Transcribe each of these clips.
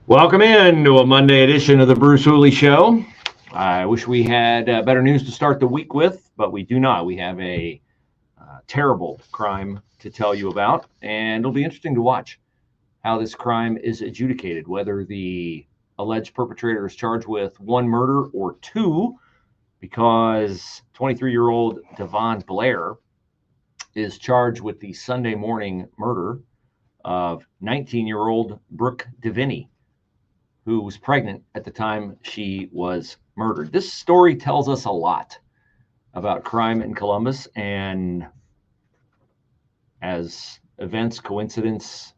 Welcome in to a Monday edition of the Bruce Hooley Show. I wish we had better news to start the week with, but we do not. We have a terrible crime to tell you about, and it'll be interesting to watch how this crime is adjudicated, whether the alleged perpetrator is charged with one murder or two, because 23-year-old Devon Blair is charged with the Sunday morning murder of 19-year-old Brooke Deviney, who was pregnant at the time she was murdered. This story tells us a lot about crime in Columbus, and as events, coincidence,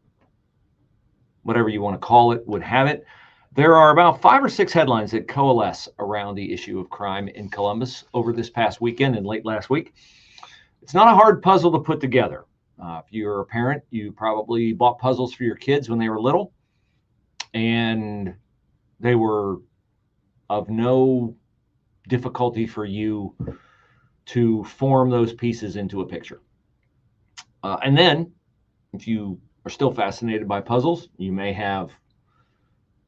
whatever you want to call it, would have it, there are about 5 or 6 headlines that coalesce around the issue of crime in Columbus over this past weekend and late last week. It's not a hard puzzle to put together. If you're a parent, you probably bought puzzles for your kids when they were little, and they were of no difficulty for you to form those pieces into a picture. And then, if you are still fascinated by puzzles, you may have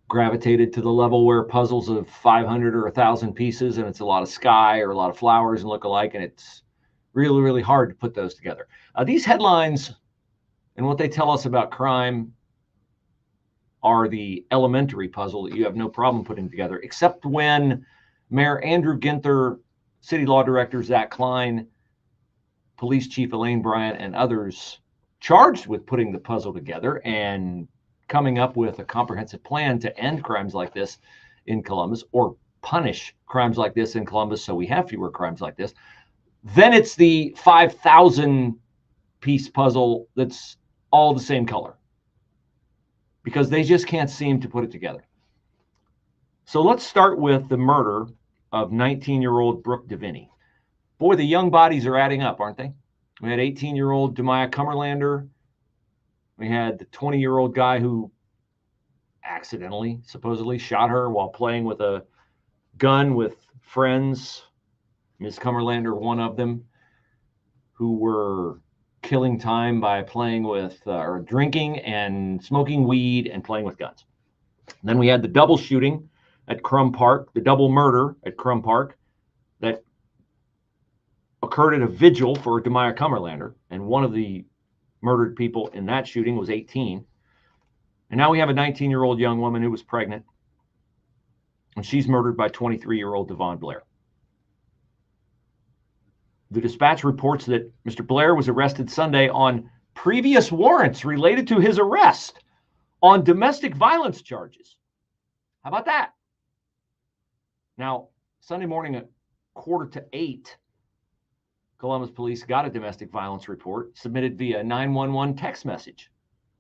gravitated to the level where puzzles of 500 or 1,000 pieces, and it's a lot of sky or a lot of flowers and look alike, and it's really, really hard to put those together. These headlines and what they tell us about crime are the elementary puzzle that you have no problem putting together, except when Mayor Andrew Ginther, City Law Director Zach Klein, Police Chief Elaine Bryant, and others charged with putting the puzzle together and coming up with a comprehensive plan to end crimes like this in Columbus, or punish crimes like this in Columbus so we have fewer crimes like this. Then it's the 5,000 piece puzzle that's all the same color, because they just can't seem to put it together. So let's start with the murder of 19-year-old Brooke Deviney. Boy, the young bodies are adding up, aren't they? We had 18-year-old Demaya Cumberlander. We had the 20-year-old guy who accidentally, supposedly, shot her while playing with a gun with friends. Ms. Cumberlander, one of them, who were killing time by playing with or drinking and smoking weed and playing with guns. Then we had the double shooting at Crum Park, the double murder at Crum Park that occurred at a vigil for Demaya Cumberlander, and one of the murdered people in that shooting was 18. And now we have a 19-year-old young woman who was pregnant, and she's murdered by 23-year-old Devon Blair. The Dispatch reports that Mr. Blair was arrested Sunday on previous warrants related to his arrest on domestic violence charges. How about that? Now, Sunday morning at 7:45, Columbus police got a domestic violence report submitted via 911 text message.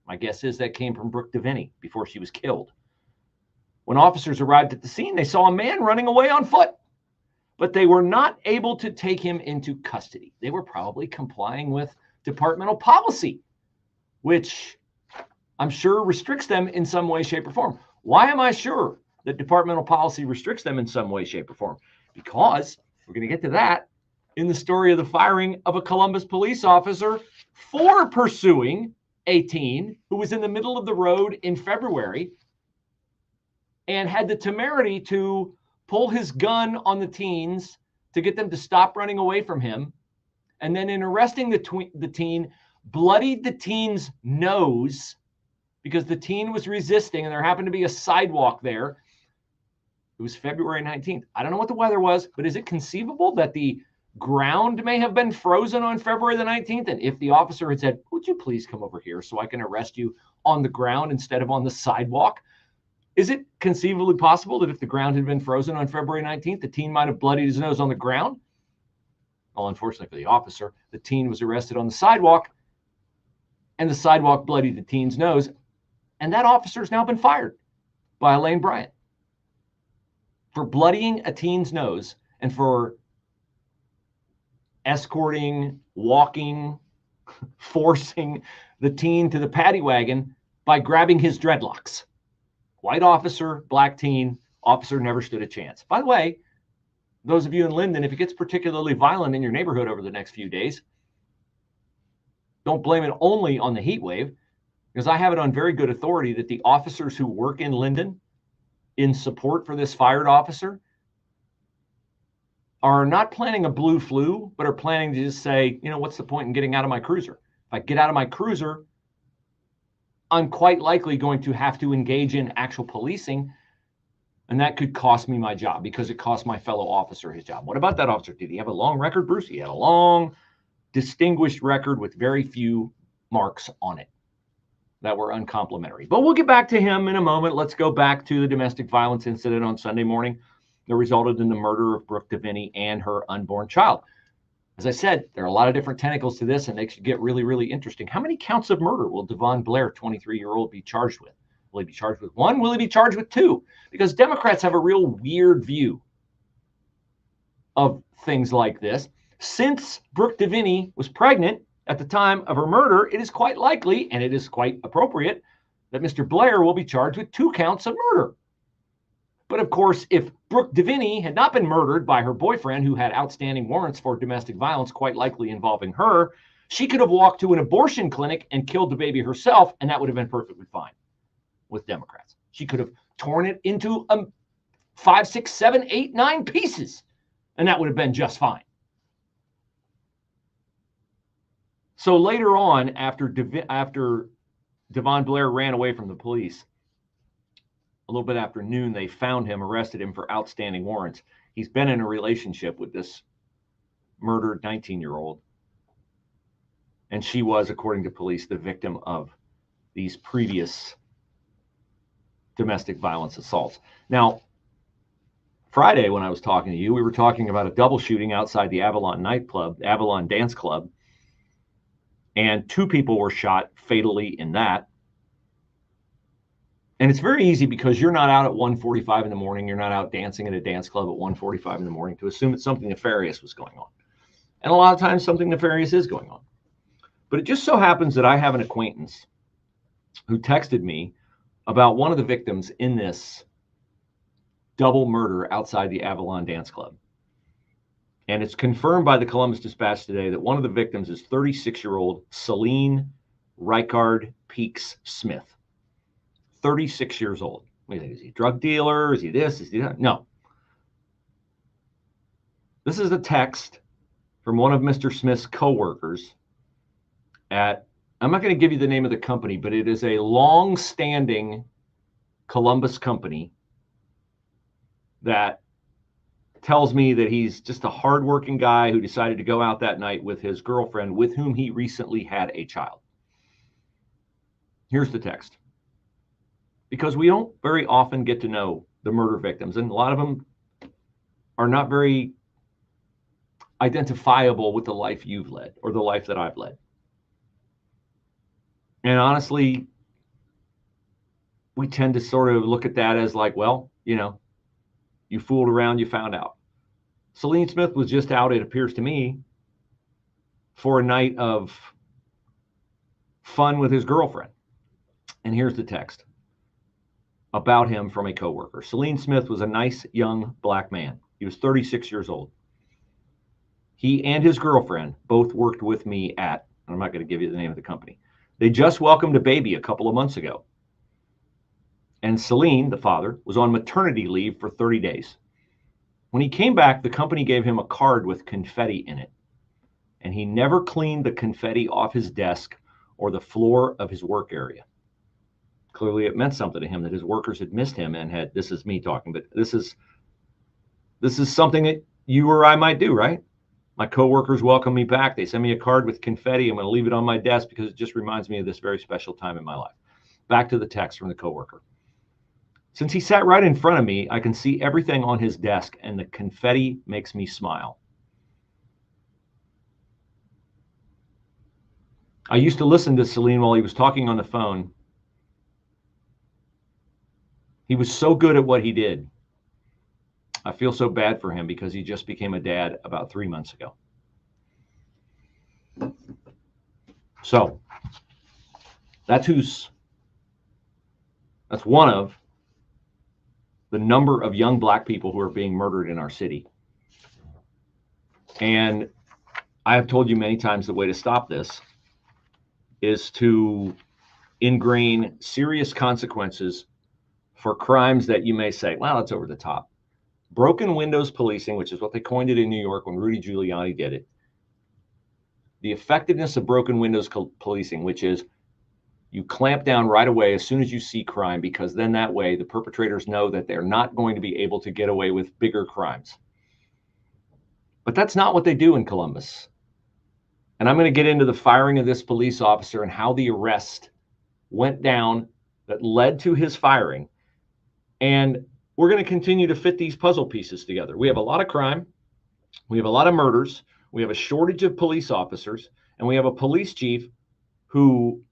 My guess is that came from Brooke Deviney before she was killed. When officers arrived at the scene, they saw a man running away on foot, but they were not able to take him into custody. They were probably complying with departmental policy, which I'm sure restricts them in some way, shape, or form. Why am I sure that departmental policy restricts them in some way, shape, or form? Because we're going to get to that in the story of the firing of a Columbus police officer for pursuing a teen who was in the middle of the road in February and had the temerity to pull his gun on the teens to get them to stop running away from him. And then in arresting the teen, bloodied the teen's nose because the teen was resisting and there happened to be a sidewalk there. It was February 19th. I don't know what the weather was, but is it conceivable that the ground may have been frozen on February the 19th? And if the officer had said, would you please come over here so I can arrest you on the ground instead of on the sidewalk? Is it conceivably possible that if the ground had been frozen on February 19th, the teen might have bloodied his nose on the ground? Well, unfortunately for the officer, the teen was arrested on the sidewalk, and the sidewalk bloodied the teen's nose, and that officer has now been fired by Elaine Bryant for bloodying a teen's nose and for escorting, walking, forcing the teen to the paddy wagon by grabbing his dreadlocks. White officer, black teen, officer never stood a chance. By the way, those of you in Linden, if it gets particularly violent in your neighborhood over the next few days, don't blame it only on the heat wave. because I have it on very good authority that the officers who work in Linden in support for this fired officer are not planning a blue flu, but are planning to just say, you know, what's the point in getting out of my cruiser? If I get out of my cruiser, I'm quite likely going to have to engage in actual policing, and that could cost me my job because it cost my fellow officer his job. What about that officer? Did he have a long record, Bruce? He had a long, distinguished record with very few marks on it that were uncomplimentary. But we'll get back to him in a moment. Let's go back to the domestic violence incident on Sunday morning that resulted in the murder of Brooke Deviney and her unborn child. As I said, there are a lot of different tentacles to this, and they should get really, really interesting. How many counts of murder will Devon Blair, 23-year-old, be charged with? Will he be charged with one? Will he be charged with two? Because Democrats have a real weird view of things like this. Since Brooke Deviney was pregnant at the time of her murder, it is quite likely, and it is quite appropriate, that Mr. Blair will be charged with 2 counts of murder. But of course, if Brooke Deviney had not been murdered by her boyfriend, who had outstanding warrants for domestic violence, quite likely involving her, she could have walked to an abortion clinic and killed the baby herself, and that would have been perfectly fine with Democrats. She could have torn it into 5, 6, 7, 8, 9 pieces, and that would have been just fine. So later on, after Devon Blair ran away from the police, a little bit after noon, they found him, arrested him for outstanding warrants. He's been in a relationship with this murdered 19-year-old. And she was, according to police, the victim of these previous domestic violence assaults. Now, Friday, when I was talking to you, we were talking about a double shooting outside the Avalon nightclub, Avalon Dance Club. And 2 people were shot fatally in that. And it's very easy because you're not out at 1:45 in the morning. You're not out dancing at a dance club at 1:45 in the morning to assume that something nefarious was going on. And a lot of times something nefarious is going on. But it just so happens that I have an acquaintance who texted me about one of the victims in this double murder outside the Avalon Dance Club. And it's confirmed by the Columbus Dispatch today that one of the victims is 36-year-old Celine Ricard Peaks Smith. 36 years old. What do you think? Is he a drug dealer? Is he this? Is he that? No. This is a text from one of Mr. Smith's coworkers at, I'm not going to give you the name of the company, but it is a long-standing Columbus company that tells me that he's just a hardworking guy who decided to go out that night with his girlfriend, with whom he recently had a child. Here's the text. Because we don't very often get to know the murder victims, and a lot of them are not very identifiable with the life you've led or the life that I've led. And honestly, we tend to sort of look at that as like, well, you know, you fooled around, you found out. Celine Smith was just out, it appears to me, for a night of fun with his girlfriend. And here's the text about him from a coworker. Celine Smith was a nice young black man. He was 36 years old. He and his girlfriend both worked with me at, I'm not going to give you the name of the company. They just welcomed a baby a couple of months ago. And Celine, the father, was on maternity leave for 30 days. When he came back, the company gave him a card with confetti in it. And he never cleaned the confetti off his desk or the floor of his work area. Clearly, it meant something to him that his workers had missed him and had, this is me talking, but this is something that you or I might do, right? My coworkers welcome me back. They send me a card with confetti. I'm going to leave it on my desk because it just reminds me of this very special time in my life. Back to the text from the coworker. Since he sat right in front of me, I can see everything on his desk, and the confetti makes me smile. I used to listen to Celine while he was talking on the phone. He was so good at what he did. I feel so bad for him because he just became a dad about 3 months ago. So that's one of the number of young black people who are being murdered in our city. And I have told you many times the way to stop this is to ingrain serious consequences for crimes that you may say, well, that's over the top. Broken windows policing, which is what they coined it in New York when Rudy Giuliani did it. The effectiveness of broken windows policing, which is you clamp down right away as soon as you see crime, because then that way the perpetrators know that they're not going to be able to get away with bigger crimes. But that's not what they do in Columbus. And I'm going to get into the firing of this police officer and how the arrest went down that led to his firing. And we're going to continue to fit these puzzle pieces together. We have a lot of crime. We have a lot of murders. We have a shortage of police officers. And we have a police chief who,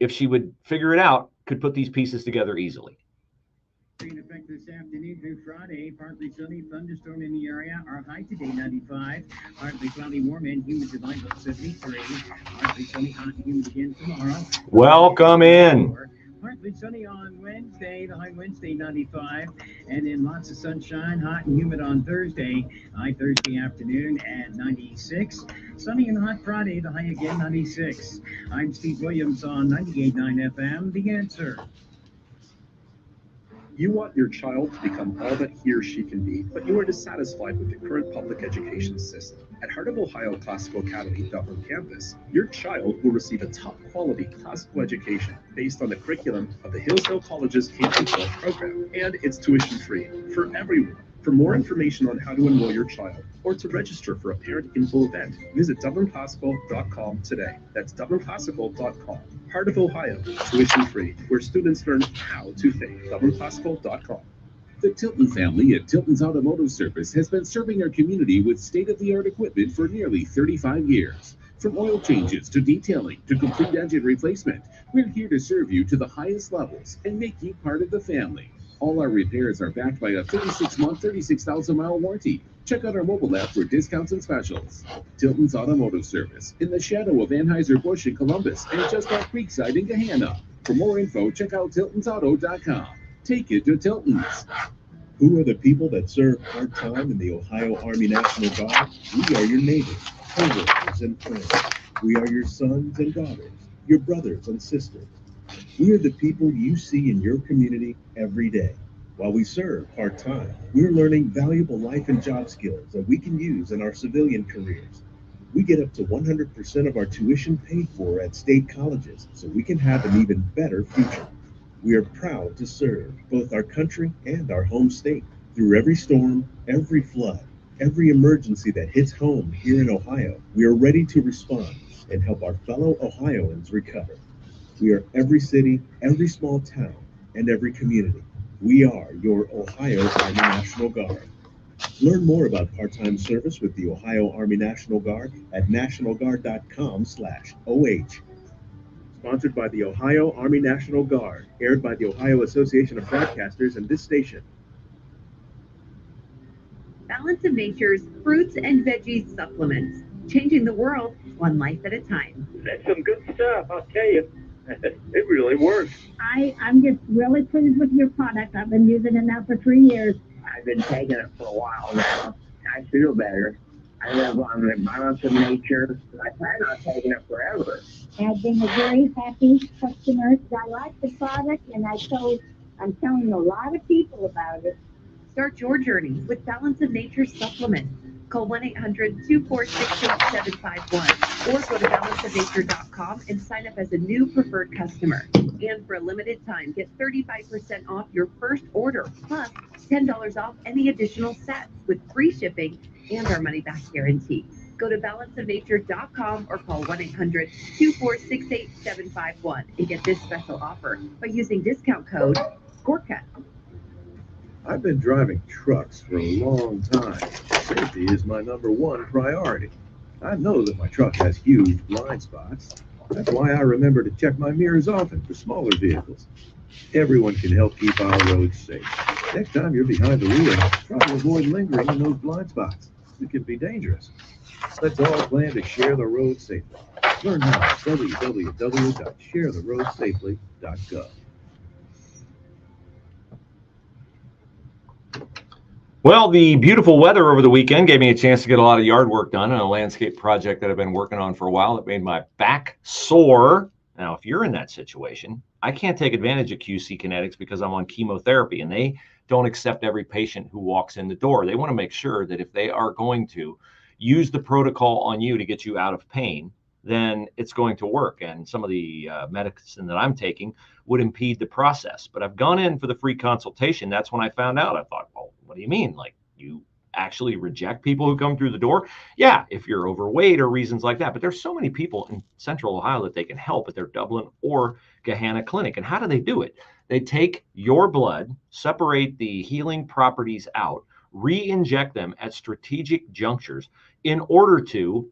if she would figure it out, could put these pieces together easily. In effect this afternoon through Friday, partly sunny, thunderstorm in the area. Our high today 95, partly cloudy, warm and humid tonight 73. Partly sunny, hot and humid again tomorrow. Welcome in. Partly sunny on Wednesday, the high Wednesday 95, and then lots of sunshine, hot and humid on Thursday, high Thursday afternoon at 96. Sunny and hot Friday, the high again 96. I'm Steve Williams on 98.9 FM, The Answer. You want your child to become all that he or she can be, but you are dissatisfied with the current public education system. At Heart of Ohio Classical Academy Dublin campus, your child will receive a top-quality classical education based on the curriculum of the Hillsdale College's K-12 program, and it's tuition-free for everyone. For more information on how to enroll your child or to register for a parent info event, visit dublinclassical.com today. That's dublinclassical.com. Heart of Ohio, tuition-free, where students learn how to think. dublinclassical.com. The Tilton family at Tilton's Automotive Service has been serving our community with state-of-the-art equipment for nearly 35 years. From oil changes to detailing to complete engine replacement, we're here to serve you to the highest levels and make you part of the family. All our repairs are backed by a 36-month, 36,000-mile warranty. Check out our mobile app for discounts and specials. Tilton's Automotive Service, in the shadow of Anheuser-Busch in Columbus and just off Creekside in Gahanna. For more info, check out tiltonsauto.com. Take it to Tilton's. Who are the people that serve part-time in the Ohio Army National Guard? We are your neighbors, co-workers, and friends. We are your sons and daughters, your brothers and sisters. We are the people you see in your community every day. While we serve part-time, we're learning valuable life and job skills that we can use in our civilian careers. We get up to 100% of our tuition paid for at state colleges, so we can have an even better future. We are proud to serve both our country and our home state. Through every storm, every flood, every emergency that hits home here in Ohio, we are ready to respond and help our fellow Ohioans recover. We are every city, every small town, and every community. We are your Ohio Army National Guard. Learn more about part-time service with the Ohio Army National Guard at nationalguard.com/OH. Sponsored by the Ohio Army National Guard, aired by the Ohio Association of Broadcasters and this station. Balance of Nature's fruits and veggies supplements, changing the world one life at a time. That's some good stuff, I'll tell you. It really works. I'm just really pleased with your product. I've been using it now for 3 years. I've been taking it for a while now. I feel better. I live on the Balance of Nature. I plan on taking it forever. I've been a very happy customer. I like the product, and I'm telling a lot of people about it. Start your journey with Balance of Nature supplements. Call 1-800-246-8751 or go to balanceofnature.com and sign up as a new preferred customer. And for a limited time, get 35% off your first order, plus $10 off any additional sets with free shipping and our money-back guarantee. Go to balanceofnature.com or call 1-800-246-8751 and get this special offer by using discount code GORKA. I've been driving trucks for a long time. Safety is my #1 priority. I know that my truck has huge blind spots. That's why I remember to check my mirrors often for smaller vehicles. Everyone can help keep our roads safe. Next time you're behind the wheel, try to avoid lingering in those blind spots. It can be dangerous. Let's all plan to share the road safely. Learn how at www.sharetheroadsafely.gov. Well, the beautiful weather over the weekend gave me a chance to get a lot of yard work done on a landscape project that I've been working on for a while that made my back sore. Now, if you're in that situation, I can't take advantage of QC Kinetics because I'm on chemotherapy, and they don't accept every patient who walks in the door. They want to make sure that if they are going to use the protocol on you to get you out of pain, then it's going to work. And some of the medicine that I'm taking would impede the process. But I've gone in for the free consultation. That's when I found out. I thought, well, what do you mean? Like, you actually reject people who come through the door? Yeah, if you're overweight or reasons like that. But there's so many people in Central Ohio that they can help at their Dublin or Gahanna clinic. And how do they do it? They take your blood, separate the healing properties out, re-inject them at strategic junctures in order to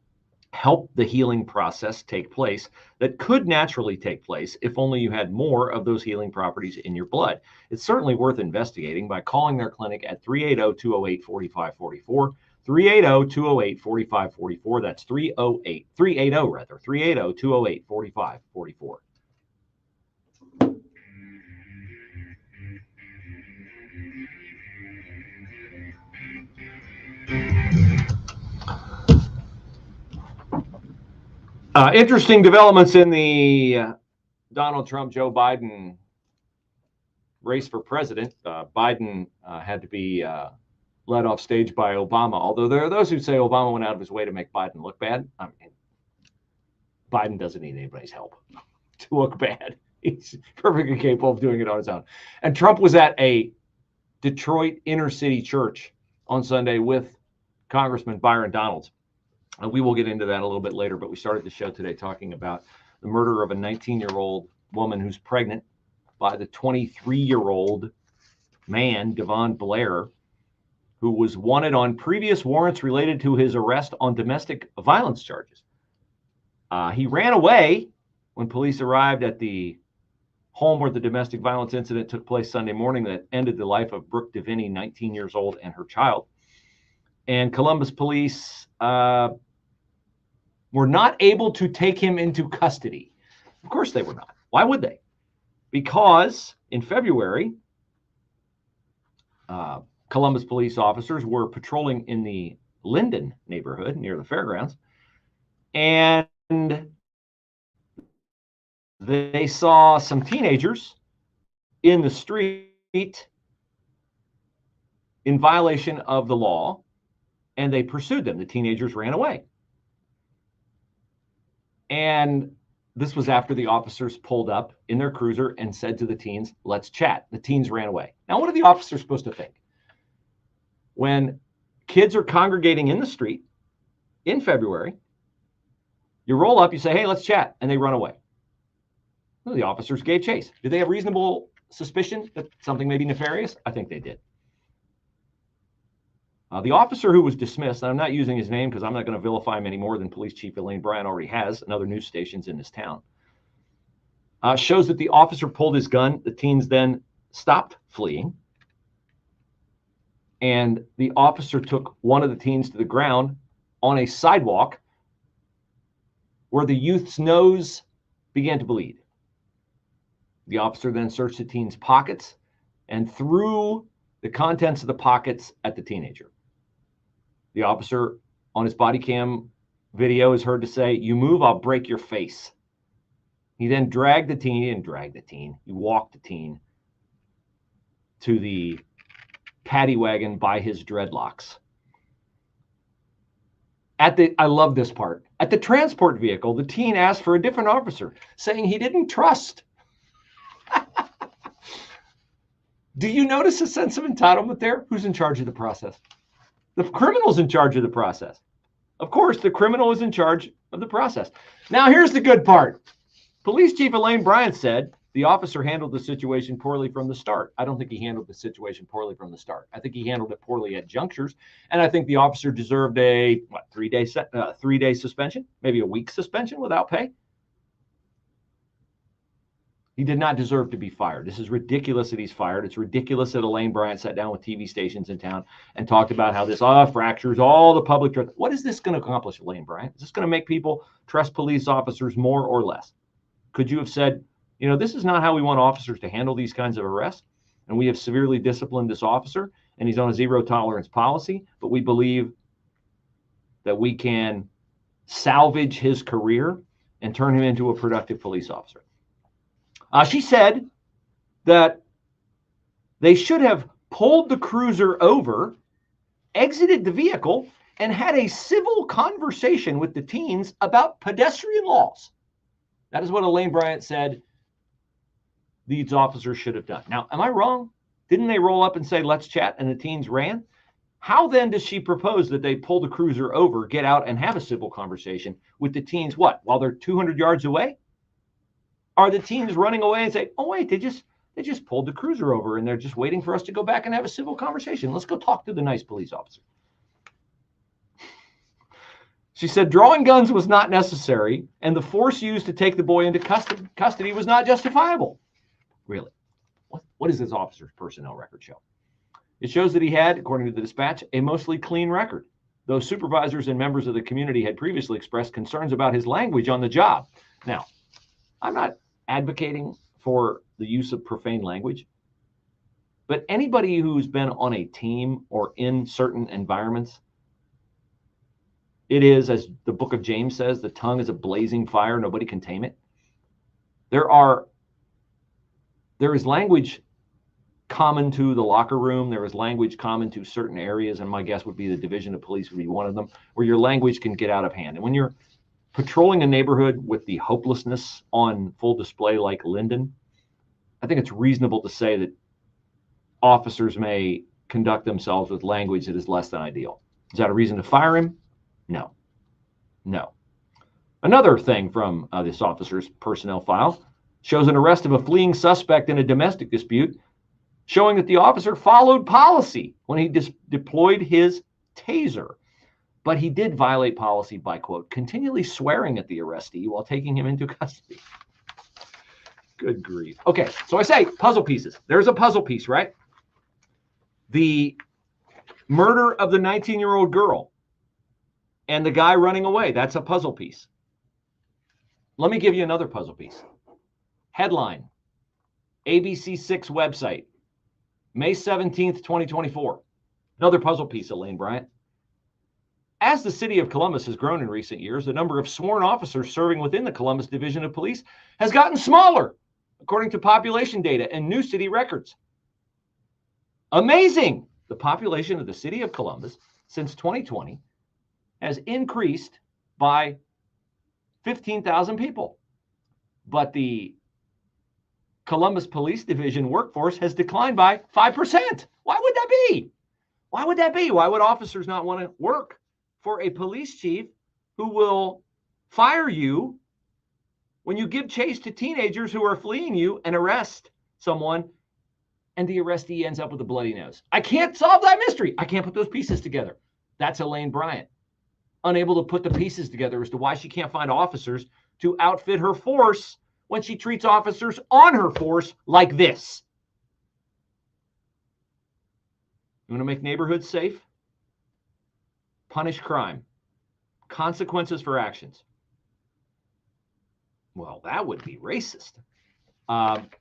help the healing process take place that could naturally take place if only you had more of those healing properties in your blood. It's certainly worth investigating by calling their clinic at 380-208-4544, 380-208-4544. That's 380-208-4544. Interesting developments in the Donald Trump, Joe Biden race for president. Biden had to be led off stage by Obama, although there are those who say Obama went out of his way to make Biden look bad. I mean, Biden doesn't need anybody's help to look bad. He's perfectly capable of doing it on his own. And Trump was at a Detroit inner city church on Sunday with Congressman Byron Donalds. We will get into that a little bit later, but we started the show today talking about the murder of a 19-year-old woman who's pregnant by the 23-year-old man, Devon Blair, who was wanted on previous warrants related to his arrest on domestic violence charges. He ran away when police arrived at the home where the domestic violence incident took place Sunday morning that ended the life of Brooke Deviney, 19 years old, and her child. And Columbus police were not able to take him into custody. Of course they were not. Why would they? Because in February, Columbus police officers were patrolling in the Linden neighborhood near the fairgrounds, and they saw some teenagers in the street in violation of the law, and they pursued them. The teenagers ran away. And this was after the officers pulled up in their cruiser and said to the teens, let's chat. The teens ran away. Now, what are the officers supposed to think? When kids are congregating in the street in February, you roll up, you say, hey, let's chat, and they run away. Well, the officers gave chase. Did they have reasonable suspicion that something may be nefarious? I think they did. The officer who was dismissed, and I'm not using his name because I'm not going to vilify him any more than Police Chief Elaine Bryant already has and other news stations in this town, shows that the officer pulled his gun. The teens then stopped fleeing. And the officer took one of the teens to the ground on a sidewalk where the youth's nose began to bleed. The officer then searched the teen's pockets and threw the contents of the pockets at the teenager. The officer on his body cam video is heard to say, you move, I'll break your face. He then dragged the teen. He didn't drag the teen. He walked the teen to the paddy wagon by his dreadlocks. I love this part. At the transport vehicle, the teen asked for a different officer, saying he didn't trust. Do you notice a sense of entitlement there? Who's in charge of the process? The criminal's in charge of the process. Of course, the criminal is in charge of the process. Now, here's the good part. Police Chief Elaine Bryant said the officer handled the situation poorly from the start. I don't think he handled the situation poorly from the start. I think he handled it poorly at junctures, and I think the officer deserved a 3-day suspension, maybe a week suspension without pay. He did not deserve to be fired. This is ridiculous that he's fired. It's ridiculous that Elaine Bryant sat down with TV stations in town and talked about how this fractures all the public trust. What is this going to accomplish, Elaine Bryant? Is this going to make people trust police officers more or less? Could you have said, you know, this is not how we want officers to handle these kinds of arrests, and we have severely disciplined this officer, and he's on a zero tolerance policy, but we believe that we can salvage his career and turn him into a productive police officer. She said that they should have pulled the cruiser over, exited the vehicle, and had a civil conversation with the teens about pedestrian laws. That is what Elaine Bryant said these officers should have done. Now, am I wrong? Didn't they roll up and say, let's chat, and the teens ran? How then does she propose that they pull the cruiser over, get out, and have a civil conversation with the teens, what, while they're 200 yards away? Are the teens running away and say, oh, wait, they just pulled the cruiser over, and they're just waiting for us to go back and have a civil conversation. Let's go talk to the nice police officer. She said drawing guns was not necessary, and the force used to take the boy into custody was not justifiable. Really? What does this officer's personnel record show? It shows that he had, according to the dispatch, a mostly clean record. Though supervisors and members of the community had previously expressed concerns about his language on the job. Now, I'm not advocating for the use of profane language, but anybody who's been on a team or in certain environments, it is, as the book of James says, the tongue is a blazing fire. Nobody can tame it. There is language common to the locker room. There is language common to certain areas, and my guess would be the division of police would be one of them, where your language can get out of hand. And when you're patrolling a neighborhood with the hopelessness on full display like Linden, I think it's reasonable to say that officers may conduct themselves with language that is less than ideal. Is that a reason to fire him? No. No. Another thing from this officer's personnel file shows an arrest of a fleeing suspect in a domestic dispute, showing that the officer followed policy when he deployed his taser. But he did violate policy by, quote, continually swearing at the arrestee while taking him into custody. Good grief. Okay, so I say puzzle pieces. There's a puzzle piece, right? The murder of the 19-year-old girl and the guy running away, that's a puzzle piece. Let me give you another puzzle piece. Headline, ABC6 website, May 17th, 2024. Another puzzle piece, Elaine Bryant. As the city of Columbus has grown in recent years, the number of sworn officers serving within the Columbus Division of Police has gotten smaller, according to population data and new city records. Amazing! The population of the city of Columbus since 2020 has increased by 15,000 people. But the Columbus Police Division workforce has declined by 5%. Why would that be? Why would that be? Why would officers not want to work for a police chief who will fire you when you give chase to teenagers who are fleeing you and arrest someone and the arrestee ends up with a bloody nose? I can't solve that mystery. I can't put those pieces together. That's Elaine Bryant, unable to put the pieces together as to why she can't find officers to outfit her force when she treats officers on her force like this. You want to make neighborhoods safe? Punish crime. Consequences for actions. Well, that would be racist.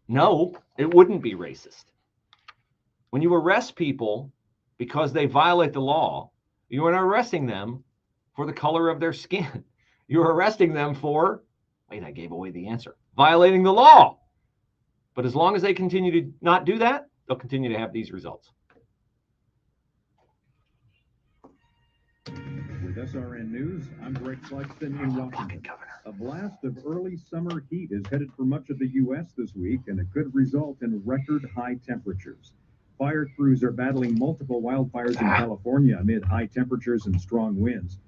No, it wouldn't be racist. When you arrest people because they violate the law, you are not arresting them for the color of their skin. You're arresting them for, wait, I gave away the answer, violating the law. But as long as they continue to not do that, they'll continue to have these results. With SRN News, I'm Greg Flexton in Washington. A blast of early summer heat is headed for much of the U.S. this week, and it could result in record high temperatures. Fire crews are battling multiple wildfires in California amid high temperatures and strong winds.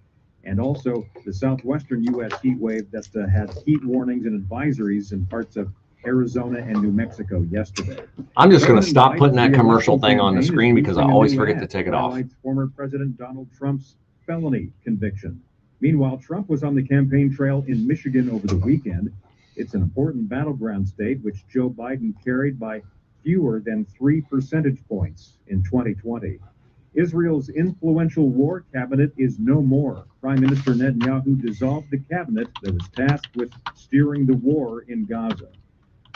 And also the southwestern U.S. heat wave that had heat warnings and advisories in parts of Arizona and New Mexico yesterday. I'm just going to stop putting that commercial thing on the screen because I always forget to take it off. Former President Donald Trump's felony conviction. Meanwhile, Trump was on the campaign trail in Michigan over the weekend. It's an important battleground state which Joe Biden carried by fewer than 3 percentage points in 2020. Israel's influential war cabinet is no more. Prime Minister Netanyahu dissolved the cabinet that was tasked with steering the war in Gaza.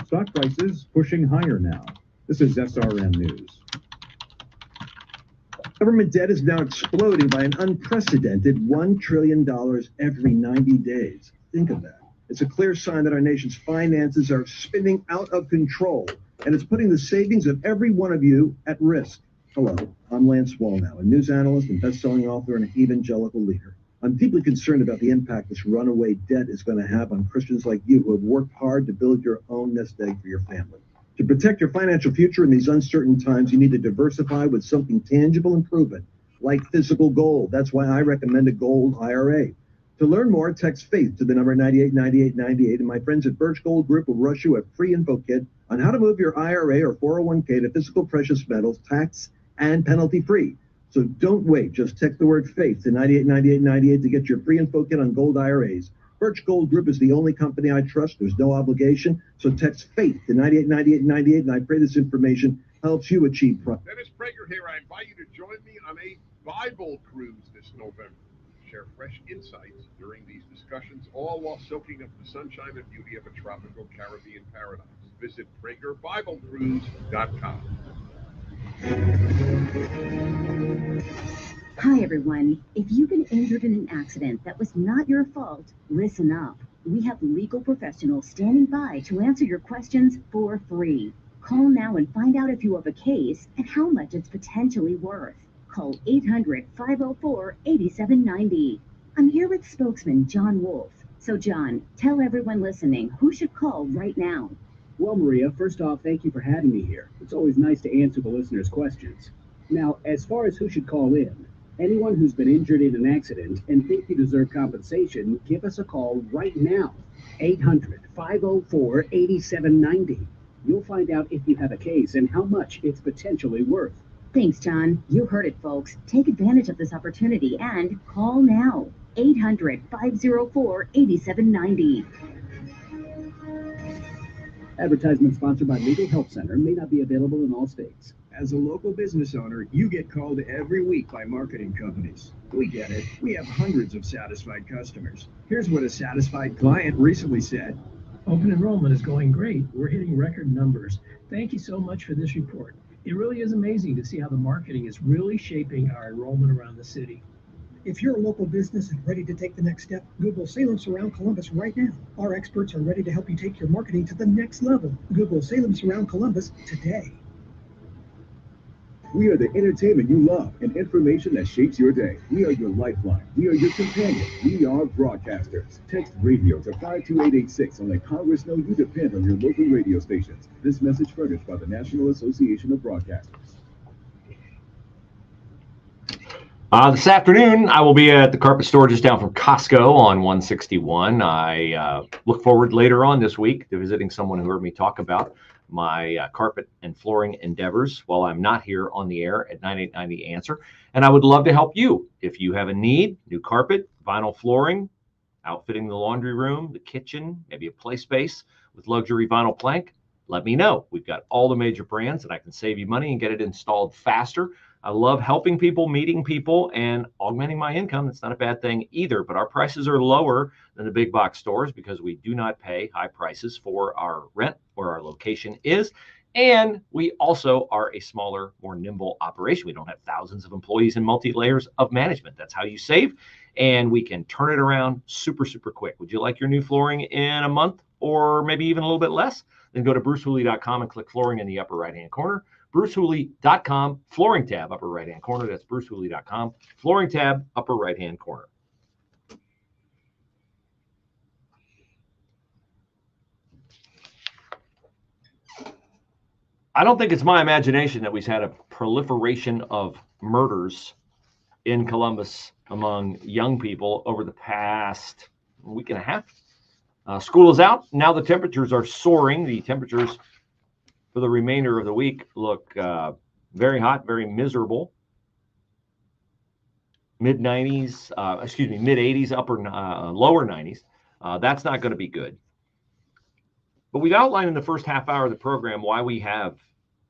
Stock prices pushing higher now. This is SRN News. Government debt is now exploding by an unprecedented $1 trillion every 90 days. Think of that. It's a clear sign that our nation's finances are spinning out of control, and it's putting the savings of every one of you at risk. Hello, I'm Lance Wallnow, a news analyst and best-selling author and an evangelical leader. I'm deeply concerned about the impact this runaway debt is going to have on Christians like you who have worked hard to build your own nest egg for your family. To protect your financial future in these uncertain times, you need to diversify with something tangible and proven, like physical gold. That's why I recommend a gold IRA. To learn more, text FAITH to the number 989898, and my friends at Birch Gold Group will rush you a free info kit on how to move your IRA or 401k to physical precious metals, tax and penalty-free. So don't wait. Just text the word FAITH to 989898 to get your free info kit on gold IRAs. Birch Gold Group is the only company I trust. There's no obligation. So text FAITH to 989898, and I pray this information helps you achieve profit. Dennis Prager here. I invite you to join me on a Bible cruise this November. Share fresh insights during these discussions, all while soaking up the sunshine and beauty of a tropical Caribbean paradise. Visit PragerBibleCruise.com. Hi, everyone. If you've been injured in an accident that was not your fault, listen up. We have legal professionals standing by to answer your questions for free. Call now and find out if you have a case and how much it's potentially worth. Call 800-504-8790. I'm here with spokesman John Wolf. So, John, tell everyone listening who should call right now. Well, Maria, first off, thank you for having me here. It's always nice to answer the listeners' questions. Now, as far as who should call in, anyone who's been injured in an accident and think you deserve compensation, give us a call right now. 800-504-8790. You'll find out if you have a case and how much it's potentially worth. Thanks, John. You heard it, folks. Take advantage of this opportunity and call now. 800-504-8790. Advertisement sponsored by Legal Help Center, may not be available in all states. As a local business owner, you get called every week by marketing companies. We get it. We have hundreds of satisfied customers. Here's what a satisfied client recently said. Open enrollment is going great. We're hitting record numbers. Thank you so much for this report. It really is amazing to see how the marketing is really shaping our enrollment around the city. If your local business is ready to take the next step, Google Salem Surround Columbus right now. Our experts are ready to help you take your marketing to the next level. Google Salem Surround Columbus today. We are the entertainment you love and information that shapes your day. We are your lifeline. We are your companion. We are broadcasters. Text radio to 52886 and let Congress know you depend on your local radio stations. This message furnished by the National Association of Broadcasters. This afternoon, I will be at the carpet store just down from Costco on 161. I look forward later on this week to visiting someone who heard me talk about my carpet and flooring endeavors while I'm not here on the air at 9890 Answer. And I would love to help you. If you have a need, new carpet, vinyl flooring, outfitting the laundry room, the kitchen, maybe a play space with luxury vinyl plank, let me know. We've got all the major brands and I can save you money and get it installed faster. I love helping people, meeting people, and augmenting my income. That's not a bad thing either, but our prices are lower than the big box stores because we do not pay high prices for our rent where our location is. And we also are a smaller, more nimble operation. We don't have thousands of employees and multi-layers of management. That's how you save. And we can turn it around super, super quick. Would you like your new flooring in a month or maybe even a little bit less? Then go to brucehooley.com and click flooring in the upper right-hand corner. brucehooley.com, flooring tab, upper right-hand corner. That's brucehooley.com, flooring tab, upper right-hand corner. I don't think it's my imagination that we've had a proliferation of murders in Columbus among young people over the past week and a half. School is out. Now the temperatures are soaring. The temperatures for the remainder of the week look very hot, very miserable. Mid-90s, mid-80s, lower 90s. That's not going to be good. But we've outlined in the first half hour of the program why we have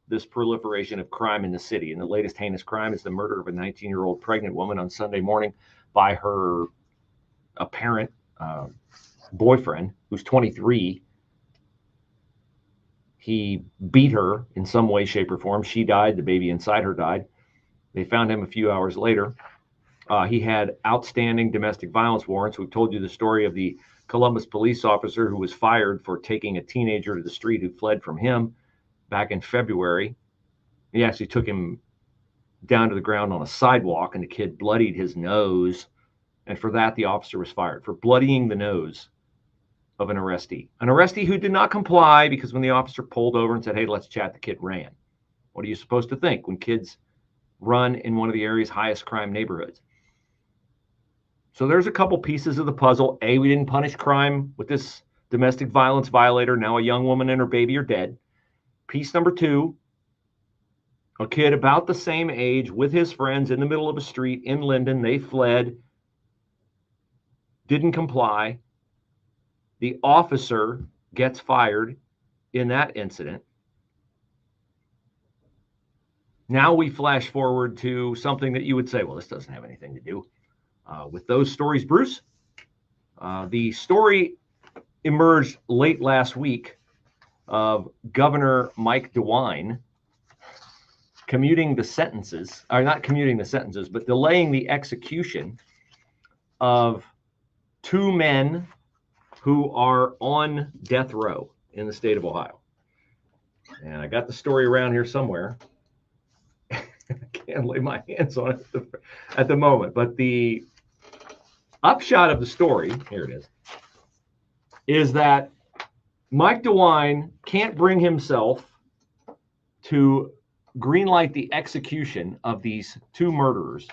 this proliferation of crime in the city. And the latest heinous crime is the murder of a 19-year-old pregnant woman on Sunday morning by her apparent boyfriend, who's 23. He beat her in some way, shape, or form. She died. The baby inside her died. They found him a few hours later. He had outstanding domestic violence warrants. We've told you the story of the Columbus police officer who was fired for taking a teenager to the street who fled from him back in February. He actually took him down to the ground on a sidewalk, and the kid bloodied his nose. And for that, the officer was fired for bloodying the nose of an arrestee. An arrestee who did not comply, because when the officer pulled over and said, hey, let's chat, the kid ran. What are you supposed to think when kids run in one of the area's highest crime neighborhoods? So there's a couple pieces of the puzzle. A, we didn't punish crime with this domestic violence violator. Now a young woman and her baby are dead. Piece number two, a kid about the same age with his friends in the middle of a street in Linden. They fled, didn't comply. The officer gets fired in that incident. Now we flash forward to something that you would say, well, this doesn't have anything to do with those stories, Bruce. The story emerged late last week of Governor Mike DeWine commuting the sentences, or not commuting the sentences, but delaying the execution of two men who are on death row in the state of Ohio. And I got the story around here somewhere. I can't lay my hands on it at the moment, but the upshot of the story, here it is that Mike DeWine can't bring himself to greenlight the execution of these two murderers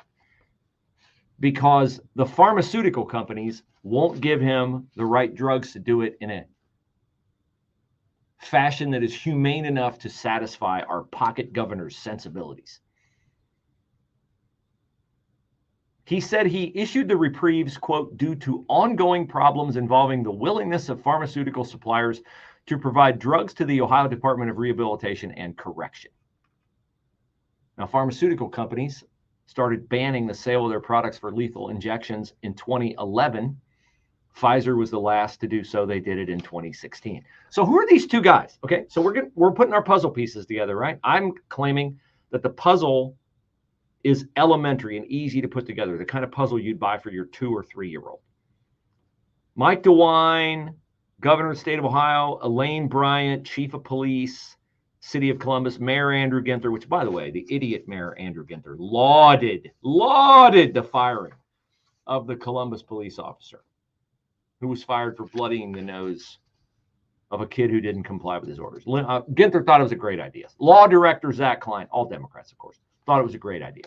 because the pharmaceutical companies won't give him the right drugs to do it in a fashion that is humane enough to satisfy our pocket governor's sensibilities. He said he issued the reprieves, quote, due to ongoing problems involving the willingness of pharmaceutical suppliers to provide drugs to the Ohio Department of Rehabilitation and Correction. Now, pharmaceutical companies started banning the sale of their products for lethal injections in 2011. Pfizer was the last to do so. They did it in 2016. So who are these two guys? Okay, so we're putting our puzzle pieces together, right? I'm claiming that the puzzle is elementary and easy to put together, the kind of puzzle you'd buy for your 2 or 3 year old. Mike DeWine, governor of the state of Ohio, Elaine Bryant, chief of police, city of Columbus, Mayor Andrew Ginther, which, by the way, the idiot Mayor Andrew Ginther lauded the firing of the Columbus police officer who was fired for bloodying the nose of a kid who didn't comply with his orders. Ginther thought it was a great idea. Law director Zach Klein, all Democrats, of course, thought it was a great idea.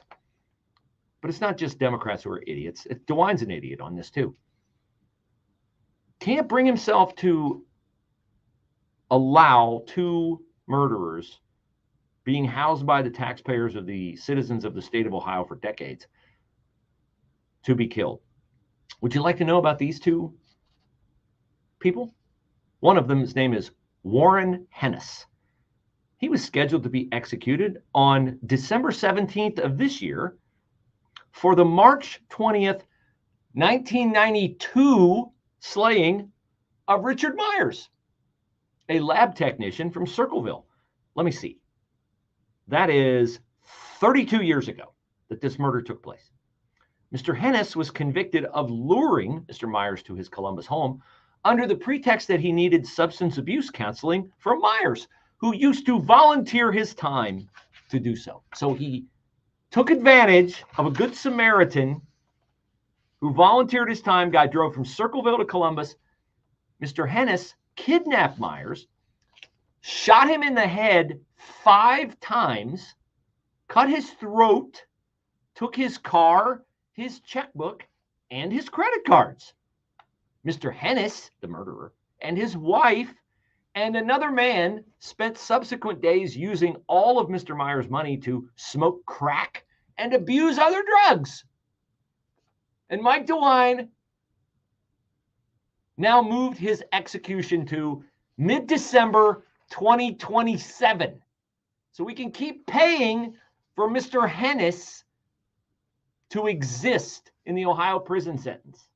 But it's not just Democrats who are idiots. DeWine's an idiot on this too. Can't bring himself to allow two murderers being housed by the taxpayers of the citizens of the state of Ohio for decades to be killed. Would you like to know about these two people? One of them, his name is Warren Hennis. He was scheduled to be executed on December 17th of this year for the March 20th, 1992 slaying of Richard Myers, a lab technician from Circleville. Let me see. That is 32 years ago that this murder took place. Mr. Hennis was convicted of luring Mr. Myers to his Columbus home under the pretext that he needed substance abuse counseling from Myers, who used to volunteer his time to do so. So he took advantage of a good Samaritan who volunteered his time. Guy drove from Circleville to Columbus. Mr. Hennis kidnapped Myers, shot him in the head 5 times, cut his throat, took his car, his checkbook, and his credit cards. Mr. Hennis, the murderer, and his wife and another man spent subsequent days using all of Mr. Myers' money to smoke crack and abuse other drugs. And Mike DeWine now moved his execution to mid-December 2027. So we can keep paying for Mr. Hennis to exist in the Ohio prison sentence.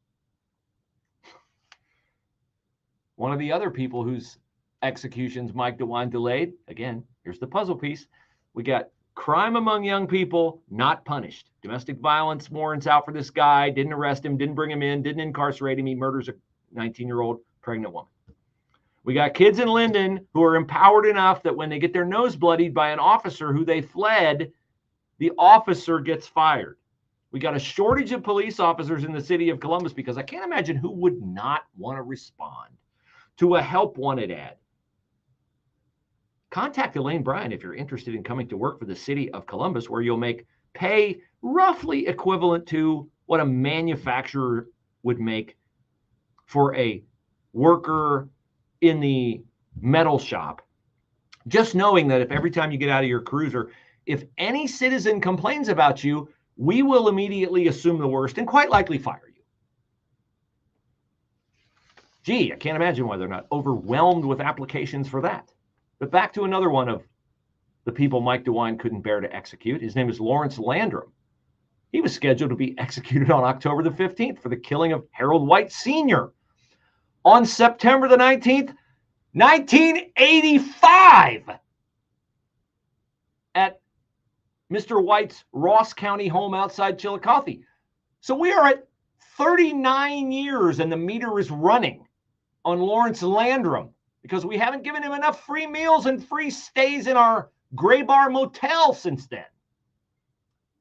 One of the other people whose executions Mike DeWine delayed, again, here's the puzzle piece. We got crime among young people not punished. Domestic violence warrants out for this guy, didn't arrest him, didn't bring him in, didn't incarcerate him. He murders a 19-year-old pregnant woman. We got kids in Linden who are empowered enough that when they get their nose bloodied by an officer who they fled, the officer gets fired. We got a shortage of police officers in the city of Columbus because I can't imagine who would not want to respond to a help wanted ad. Contact Elaine Bryan if you're interested in coming to work for the city of Columbus, where you'll make pay roughly equivalent to what a manufacturer would make for a worker in the metal shop. Just knowing that if every time you get out of your cruiser, if any citizen complains about you, we will immediately assume the worst and quite likely fire you. Gee, I can't imagine why they're not overwhelmed with applications for that. But back to another one of the people Mike DeWine couldn't bear to execute. His name is Lawrence Landrum. He was scheduled to be executed on October the 15th for the killing of Harold White Sr. on September the 19th, 1985, at Mr. White's Ross County home outside Chillicothe. So we are at 39 years and the meter is running on Lawrence Landrum because we haven't given him enough free meals and free stays in our Gray Bar Motel since then.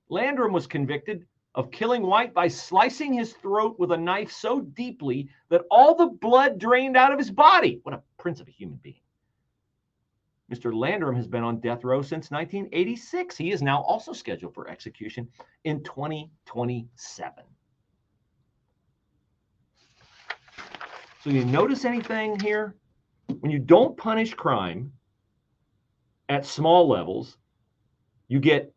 Landrum was convicted of killing White by slicing his throat with a knife so deeply that all the blood drained out of his body. What a prince of a human being. Mr. Landrum has been on death row since 1986. He is now also scheduled for execution in 2027. So you notice anything here? When you don't punish crime at small levels, you get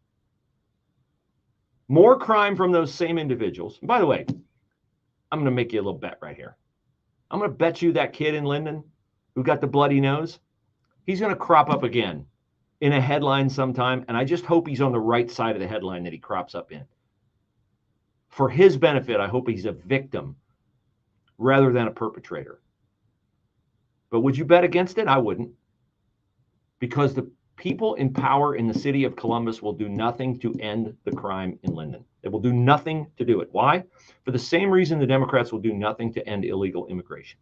more crime from those same individuals. And by the way, I'm going to make you a little bet right here. I'm going to bet you that kid in Linden who got the bloody nose, he's going to crop up again in a headline sometime, and I just hope he's on the right side of the headline that he crops up in. For his benefit, I hope he's a victim rather than a perpetrator. But would you bet against it? I wouldn't. Because the people in power in the city of Columbus will do nothing to end the crime in Linden. They will do nothing to do it. Why? For the same reason the Democrats will do nothing to end illegal immigration.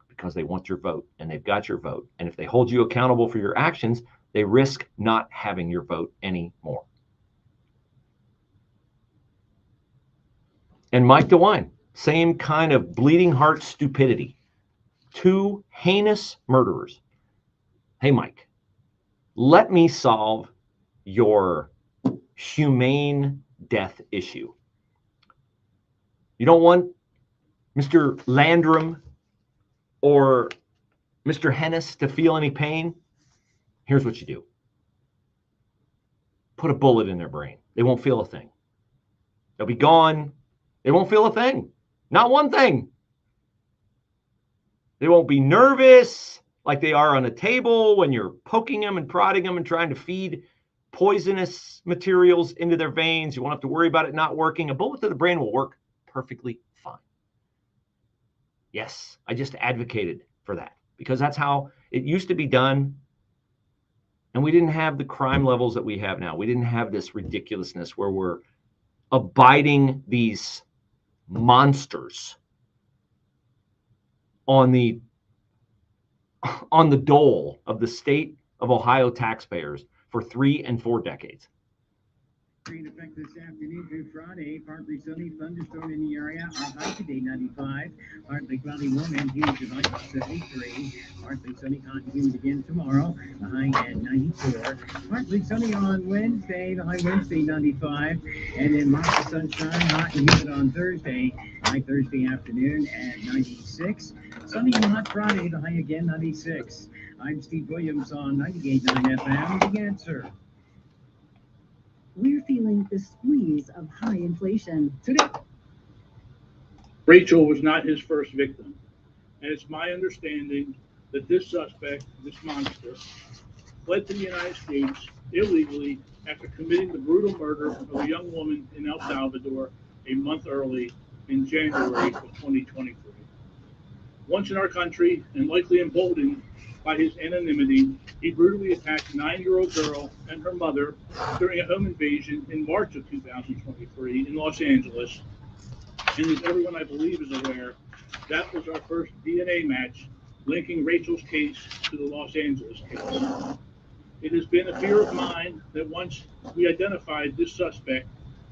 Because they want your vote, and they've got your vote. And if they hold you accountable for your actions, they risk not having your vote anymore. And Mike DeWine, same kind of bleeding heart stupidity. Two heinous murderers. Hey, Mike, let me solve your humane death issue. You don't want Mr. Landrum or Mr. Hennis to feel any pain? Here's what you do. Put a bullet in their brain. They won't feel a thing. They'll be gone. They won't feel a thing. Not one thing. They won't be nervous like they are on a table when you're poking them and prodding them and trying to feed poisonous materials into their veins. You won't have to worry about it not working. A bullet to the brain will work perfectly fine. Yes, I just advocated for that because that's how it used to be done. And we didn't have the crime levels that we have now. We didn't have this ridiculousness where we're abiding these monsters on the dole of the state of Ohio taxpayers for 3 and 4 decades. Rain effect this afternoon through Friday. Partly sunny, thunderstorm in the area. Our high today 95. Partly cloudy, warm and humid tonight 73. Partly sunny, hot and humid again tomorrow. The high at 94. Partly sunny on Wednesday. The high Wednesday 95. And then lots of sunshine, hot and humid on Thursday. High Thursday afternoon at 96. Sunny and hot Friday. The high again 96. I'm Steve Williams on 98.9 FM. The Answer. We're feeling the squeeze of high inflation. Today, Rachel was not his first victim, and it's my understanding that this suspect, this monster, fled to the United States illegally after committing the brutal murder of a young woman in El Salvador a month early in January of 2023. Once in our country, and likely emboldened by his anonymity, he brutally attacked a 9-year-old girl and her mother during a home invasion in March of 2023 in Los Angeles. And as everyone I believe is aware, That was our first DNA match linking Rachel's case to the Los Angeles case. It has been a fear of mine that once we identified this suspect,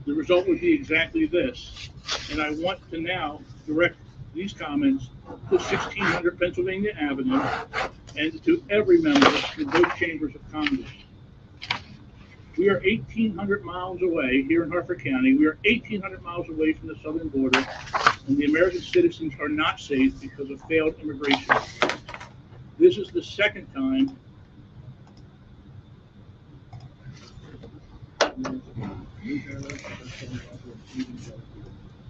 the result would be exactly this. And I want to now direct these comments to 1600 Pennsylvania Avenue and to every member in both chambers of Congress. We are 1,800 miles away here in Harford County. We are 1,800 miles away from the southern border, and the American citizens are not safe because of failed immigration. This is the second time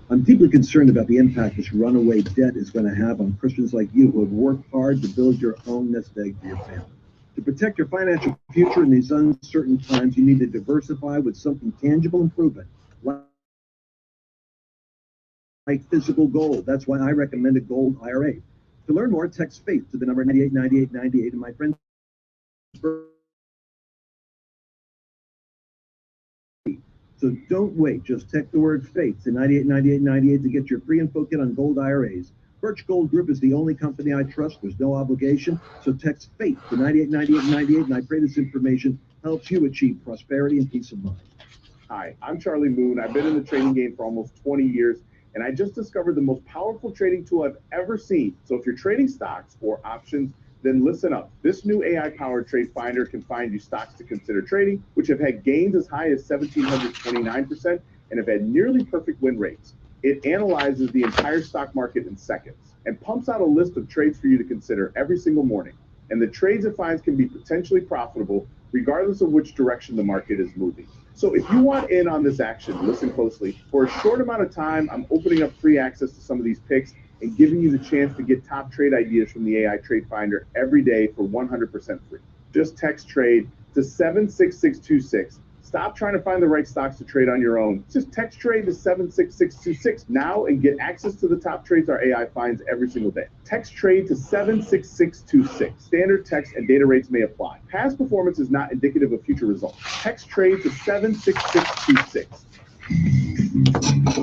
I'm deeply concerned about the impact this runaway debt is going to have on Christians like you who have worked hard to build your own nest egg for your family. To protect your financial future in these uncertain times, you need to diversify with something tangible and proven, like physical gold. That's why I recommend a gold IRA. To learn more, text FAITH to the number 989898, and my friend, so don't wait. Just text the word FAITH to 989898 to get your free info kit on gold IRAs. Birch Gold Group is the only company I trust. There's no obligation. So text FAITH to 989898, and I pray this information helps you achieve prosperity and peace of mind. Hi, I'm Charlie Moon. I've been in the trading game for almost 20 years, and I just discovered the most powerful trading tool I've ever seen. So if you're trading stocks or options, then listen up. This new AI-powered trade finder can find you stocks to consider trading, which have had gains as high as 1,729% and have had nearly perfect win rates. It analyzes the entire stock market in seconds and pumps out a list of trades for you to consider every single morning. And the trades it finds can be potentially profitable regardless of which direction the market is moving. So if you want in on this action, listen closely. For a short amount of time, I'm opening up free access to some of these picks and giving you the chance to get top trade ideas from the AI Trade Finder every day for 100% free. Just text TRADE to 76626. Stop trying to find the right stocks to trade on your own. Just text TRADE to 76626 now and get access to the top trades our AI finds every single day. Text TRADE to 76626. Standard text and data rates may apply. Past performance is not indicative of future results. Text TRADE to 76626.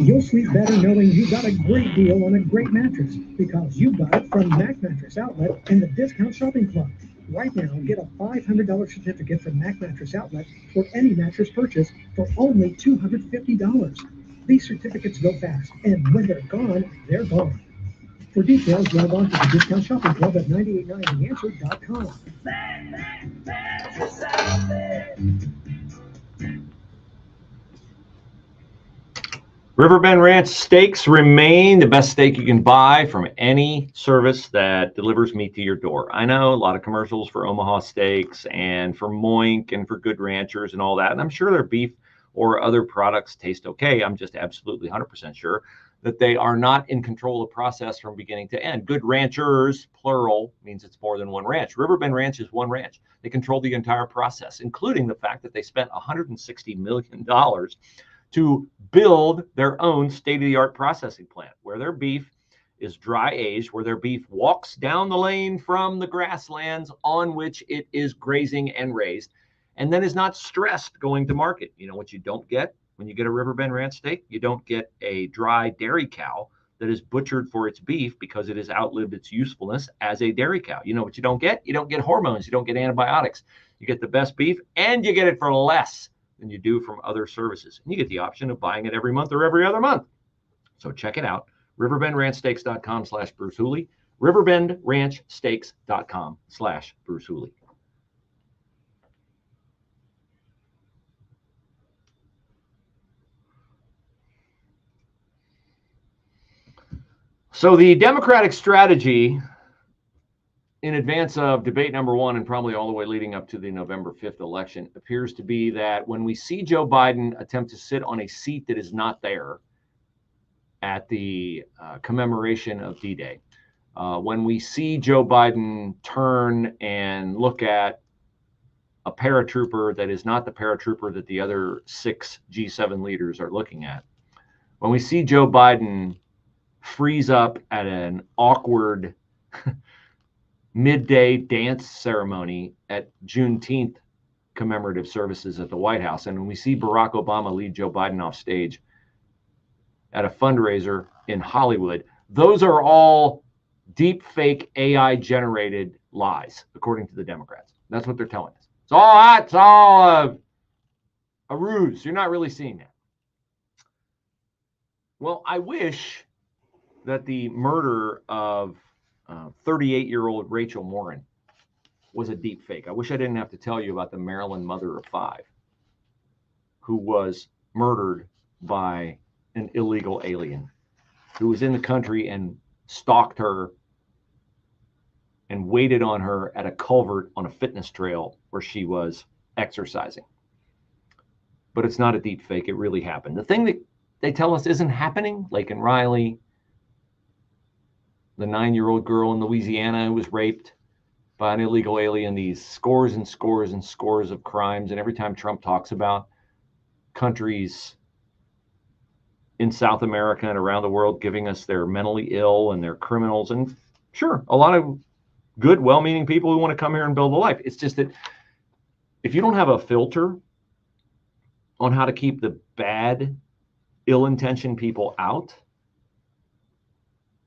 You'll sleep better knowing you got a great deal on a great mattress because you got it from Mac Mattress Outlet and the Discount Shopping Club. Right now, get a $500 certificate from Mac Mattress Outlet for any mattress purchase for only $250. These certificates go fast, and when they're gone, they're gone. For details, log on to the Discount Shopping Club at 989theanswer.com. Riverbend Ranch steaks remain the best steak you can buy from any service that delivers meat to your door. I know a lot of commercials for Omaha Steaks and for Moink and for Good Ranchers and all that, and I'm sure their beef or other products taste okay. I'm just absolutely 100% sure that they are not in control of the process from beginning to end. Good Ranchers, plural, means it's more than one ranch. Riverbend Ranch is one ranch. They control the entire process, including the fact that they spent $160 million to build their own state-of-the-art processing plant where their beef is dry aged, where their beef walks down the lane from the grasslands on which it is grazing and raised, and then is not stressed going to market. You know what you don't get when you get a Riverbend Ranch steak? You don't get a dry dairy cow that is butchered for its beef because it has outlived its usefulness as a dairy cow. You know what you don't get? You don't get hormones. You don't get antibiotics. You get the best beef, and you get it for less than you do from other services. And you get the option of buying it every month or every other month. So check it out. riverbendranchsteaks.com/Bruce Hooley. riverbendranchsteaks.com/Bruce Hooley. So the Democratic strategy in advance of debate number one and probably all the way leading up to the November 5th election appears to be that when we see Joe Biden attempt to sit on a seat that is not there at the commemoration of D-Day, when we see Joe Biden turn and look at a paratrooper that is not the paratrooper that the other 6 G7 leaders are looking at, when we see Joe Biden freeze up at an awkward midday dance ceremony at Juneteenth commemorative services at the White House, and when we see Barack Obama lead Joe Biden off stage at a fundraiser in Hollywood, Those are all deep fake AI generated lies, according to the Democrats. That's what they're telling us. It's all a ruse. You're not really seeing that. Well, I wish that the murder of 38-year-old Rachel Morin was a deep fake. I wish I didn't have to tell you about the Maryland mother of 5 who was murdered by an illegal alien who was in the country and stalked her and waited on her at a culvert on a fitness trail where she was exercising. But it's not a deep fake. It really happened. The thing that they tell us isn't happening, like in Riley, the 9-year-old girl in Louisiana who was raped by an illegal alien, these scores and scores and scores of crimes. And every time Trump talks about countries in South America and around the world giving us their mentally ill and their criminals, and sure, a lot of good, well-meaning people who want to come here and build a life. It's just that if you don't have a filter on how to keep the bad, ill-intentioned people out,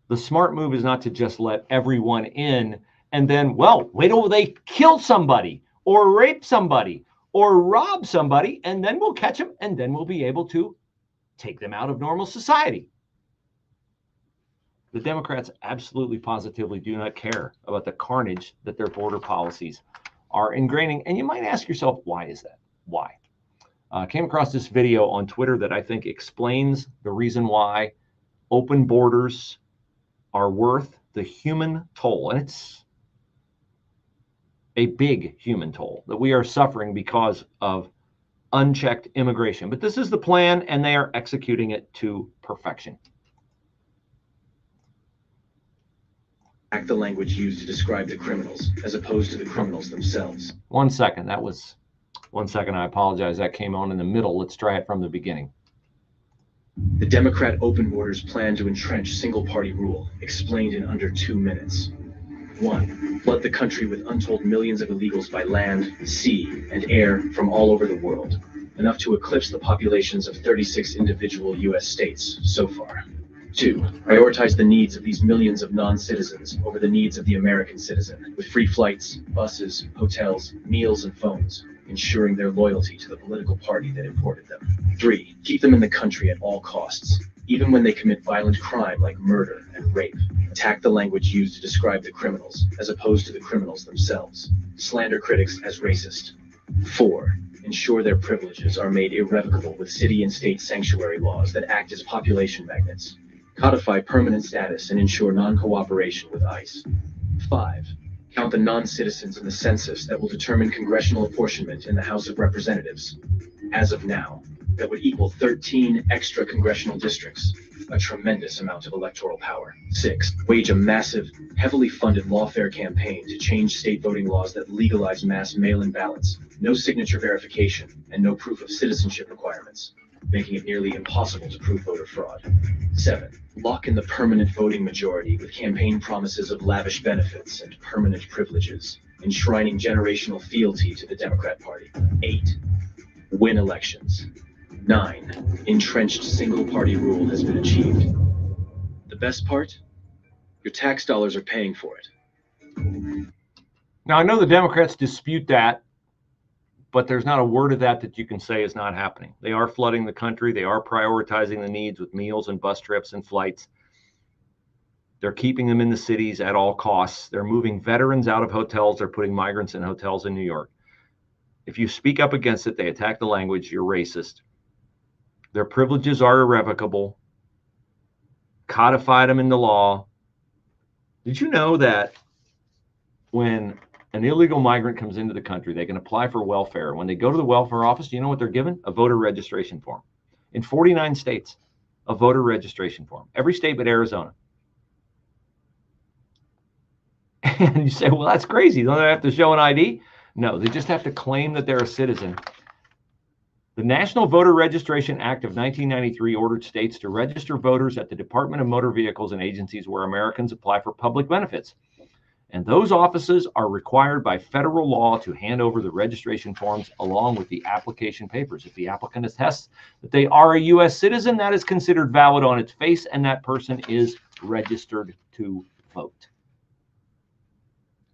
the smart move is not to just let everyone in and then, well, wait till they kill somebody or rape somebody or rob somebody, and then we'll catch them, and then we'll be able to take them out of normal society. The Democrats absolutely positively do not care about the carnage that their border policies are ingraining. And you might ask yourself, why is that? Why? Came across this video on Twitter that I think explains the reason why open borders are worth the human toll. And it's a big human toll that we are suffering because of unchecked immigration. But this is the plan, and they are executing it to perfection. The language used to describe the criminals as opposed to the criminals themselves. 1 second. That was 1 second. I apologize. That came on in the middle. Let's try it from the beginning. The Democrat open borders plan to entrench single-party rule, explained in under 2 minutes. 1. Flood the country with untold millions of illegals by land, sea, and air from all over the world, enough to eclipse the populations of 36 individual U.S. states so far. 2. Prioritize the needs of these millions of non-citizens over the needs of the American citizen, with free flights, buses, hotels, meals, and phones, ensuring their loyalty to the political party that imported them. 3. Keep them in the country at all costs, even when they commit violent crime like murder and rape. Attack the language used to describe the criminals, as opposed to the criminals themselves. Slander critics as racist. 4. Ensure their privileges are made irrevocable with city and state sanctuary laws that act as population magnets. Codify permanent status and ensure non-cooperation with ICE. 5. Count the non-citizens in the census that will determine congressional apportionment in the House of Representatives. As of now, that would equal 13 extra congressional districts, a tremendous amount of electoral power. 6. Wage a massive, heavily funded lawfare campaign to change state voting laws that legalize mass mail-in ballots, no signature verification, and no proof of citizenship requirements, making it nearly impossible to prove voter fraud. 7. Lock in the permanent voting majority with campaign promises of lavish benefits and permanent privileges, enshrining generational fealty to the Democrat Party. 8. Win elections. 9. Entrenched single-party rule has been achieved. The best part? Your tax dollars are paying for it. Now, I know the Democrats dispute that, but there's not a word of that you can say is not happening. They are flooding the country. They are prioritizing the needs with meals and bus trips and flights. They're keeping them in the cities at all costs. They're moving veterans out of hotels. They're putting migrants in hotels in New York. If you speak up against it, they attack the language. You're racist. Their privileges are irrevocable. Codified them into law. Did you know that when an illegal migrant comes into the country, they can apply for welfare? When they go to the welfare office, do you know what they're given? A voter registration form. In 49 states, a voter registration form. Every state but Arizona. And you say, well, that's crazy. Don't they have to show an ID? No, they just have to claim that they're a citizen. The National Voter Registration Act of 1993 ordered states to register voters at the Department of Motor Vehicles and agencies where Americans apply for public benefits. And those offices are required by federal law to hand over the registration forms along with the application papers. If the applicant attests that they are a U.S. citizen, that is considered valid on its face, and that person is registered to vote.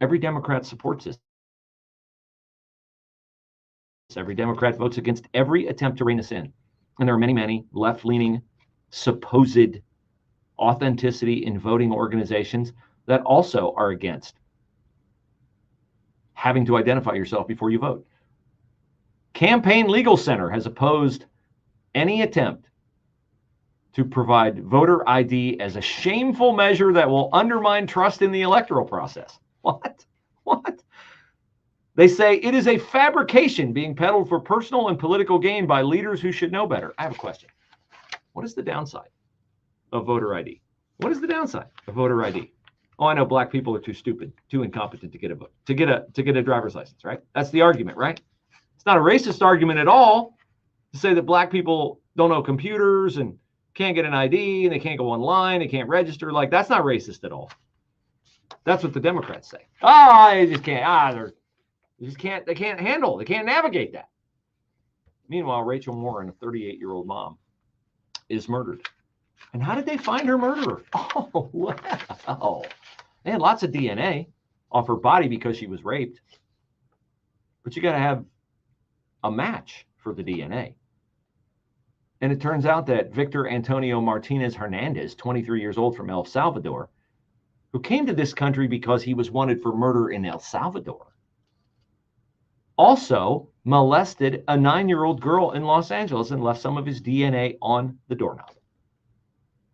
Every Democrat supports this. Every Democrat votes against every attempt to rein us in. And there are many, many left-leaning supposed authenticity in voting organizations that also are against having to identify yourself before you vote. Campaign Legal Center has opposed any attempt to provide voter ID as a shameful measure that will undermine trust in the electoral process. What? What? They say it is a fabrication being peddled for personal and political gain by leaders who should know better. I have a question. What is the downside of voter ID? What is the downside of voter ID? Oh, I know black people are too stupid, too incompetent to get a vote, to get a driver's license, right? That's the argument, right? It's not a racist argument at all to say that black people don't know computers and can't get an ID and they can't go online, they can't register. Like, that's not racist at all. That's what the Democrats say. They just can't. They can't handle, they can't navigate that. Meanwhile, Rachel Morin, a 38-year-old mom, is murdered. And how did they find her murderer? Oh, wow. They had lots of DNA off her body because she was raped. But you got to have a match for the DNA. And it turns out that Victor Antonio Martinez Hernandez, 23 years old from El Salvador, who came to this country because he was wanted for murder in El Salvador, also molested a 9-year-old girl in Los Angeles and left some of his DNA on the doorknob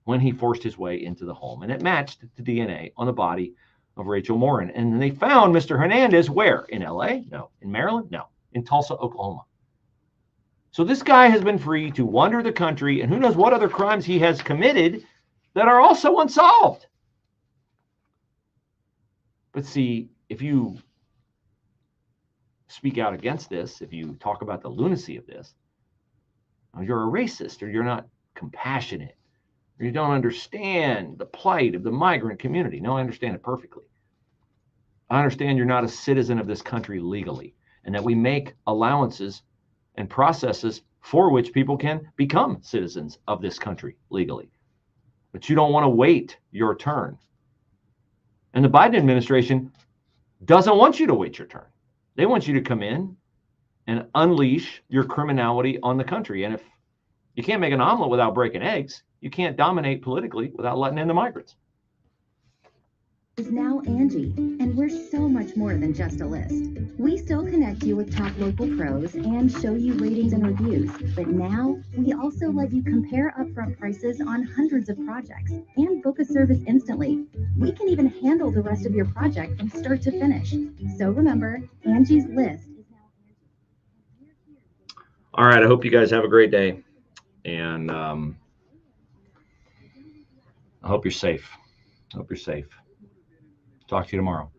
when he forced his way into the home. And it matched the DNA on the body of Rachel Morin. And they found Mr. Hernandez where? In LA? No. In Maryland? No. In Tulsa, Oklahoma. So this guy has been free to wander the country, and who knows what other crimes he has committed that are also unsolved. But see, if you speak out against this, if you talk about the lunacy of this, you're a racist, or you're not compassionate, or you don't understand the plight of the migrant community. No, I understand it perfectly. I understand you're not a citizen of this country legally, and that we make allowances and processes for which people can become citizens of this country legally. But you don't want to wait your turn. And the Biden administration doesn't want you to wait your turn. They want you to come in and unleash your criminality on the country. And if you can't make an omelet without breaking eggs, you can't dominate politically without letting in the migrants. Is now Angie, and we're so much more than just a list. We still connect you with top local pros and show you ratings and reviews, but now we also let you compare upfront prices on hundreds of projects and book a service instantly. We can even handle the rest of your project from start to finish. So remember, Angie's List is now Angie. All right, I hope you guys have a great day, and I hope you're safe. Talk to you tomorrow.